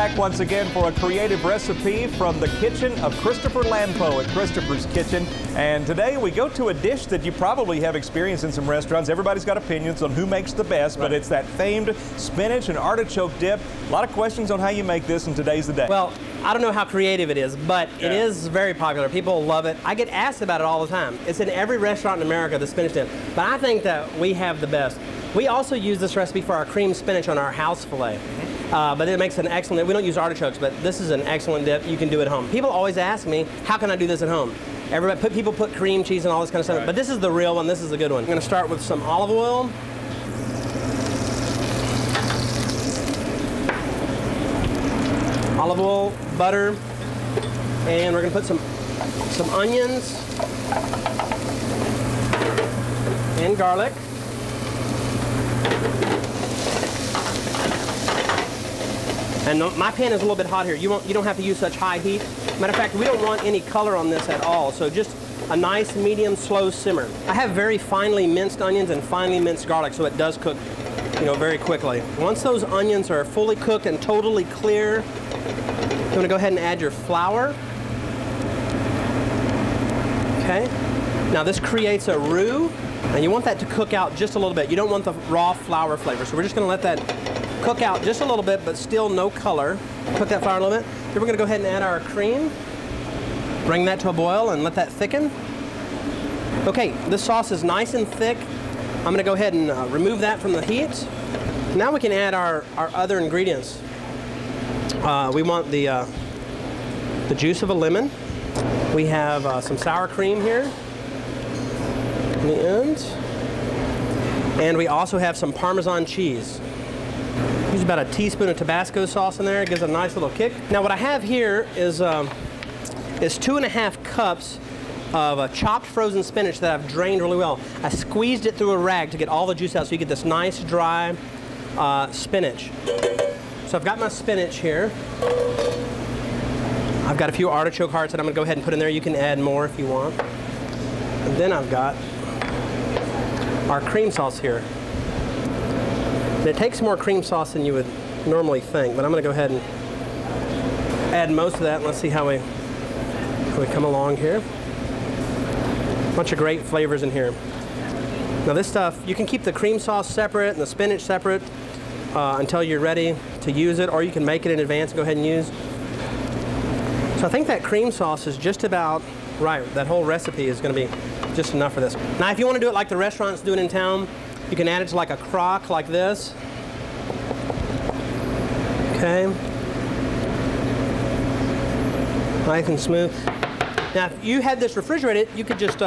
back once again for a creative recipe from the kitchen of Christopher Lampo at Christopher's Kitchen. And today we go to a dish that you probably have experienced in some restaurants. Everybody's got opinions on who makes the best, but it's that famed spinach and artichoke dip. A lot of questions on how you make this, and today's the day. Well, I don't know how creative it is, but it is very popular. People love it. I get asked about it all the time. It's in every restaurant in America, the spinach dip. But I think that we have the best. We also use this recipe for our cream spinach on our house filet. But it makes an excellent, we don't use artichokes, but this is an excellent dip you can do at home. People always ask me, how can I do this at home? People put cream cheese and all this kind of stuff, but this is the real one, this is the good one. I'm gonna start with some olive oil. Olive oil, butter, and we're gonna put some onions and garlic. And my pan is a little bit hot here. You don't have to use such high heat. Matter of fact, we don't want any color on this at all. So just a nice medium slow simmer. I have very finely minced onions and finely minced garlic, so it does cook, very quickly. Once those onions are fully cooked and totally clear, you want to go ahead and add your flour. Okay. Now this creates a roux, and you want that to cook out just a little bit. You don't want the raw flour flavor, so we're just going to let that cook out just a little bit, but still no color. Cook that flour a little bit. Then we're going to go ahead and add our cream. Bring that to a boil and let that thicken. Okay, this sauce is nice and thick. I'm going to go ahead and remove that from the heat. Now we can add our other ingredients. We want the juice of a lemon. We have some sour cream here in the end. And we also have some Parmesan cheese. Use about a teaspoon of Tabasco sauce in there. It gives a nice little kick. Now what I have here is 2.5 cups of chopped frozen spinach that I've drained really well. I squeezed it through a rag to get all the juice out so you get this nice dry spinach. So I've got my spinach here. I've got a few artichoke hearts that I'm going to go ahead and put in there. You can add more if you want. And then I've got our cream sauce here. And it takes more cream sauce than you would normally think, but I'm going to go ahead and add most of that, and let's see how we come along here. Bunch of great flavors in here. Now this stuff, you can keep the cream sauce separate and the spinach separate until you're ready to use it, or you can make it in advance and go ahead and use. So I think that cream sauce is just about right. That whole recipe is going to be just enough for this. Now if you want to do it like the restaurants do it in town, you can add it to like a crock like this. Okay. Nice and smooth. Now if you had this refrigerated, you could just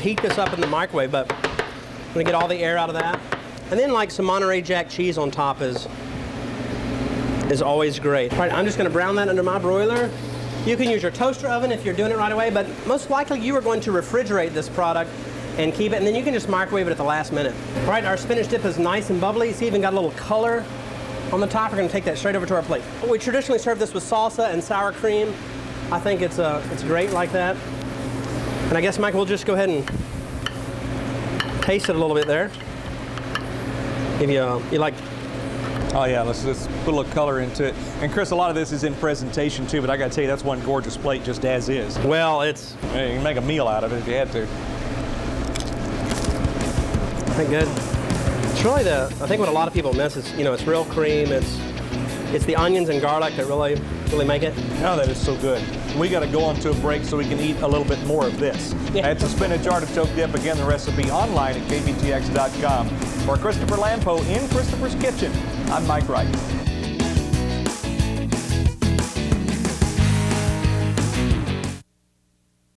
heat this up in the microwave, but I'm going to get all the air out of that. And then like some Monterey Jack cheese on top is always great. All right, I'm just going to brown that under my broiler. You can use your toaster oven if you're doing it right away, but most likely you are going to refrigerate this product and keep it, and then you can just microwave it at the last minute. All right, our spinach dip is nice and bubbly. It's even got a little color on the top. We're going to take that straight over to our plate. We traditionally serve this with salsa and sour cream. I think it's great like that. And I guess, Mike, we'll just go ahead and taste it a little bit there. If you like. Oh yeah, let's put a little color into it. And Chris, a lot of this is in presentation too, but I got to tell you, that's one gorgeous plate just as is. Well, you can make a meal out of it if you had to. I think good. It's really I think what a lot of people miss is, it's real cream. It's the onions and garlic that really make it. Oh, that is so good. We got to go on to a break so we can eat a little bit more of this. Yeah. It's a spinach artichoke dip. Again, the recipe online at kbtx.com. For Christopher Lampo in Christopher's Kitchen, I'm Mike Wright.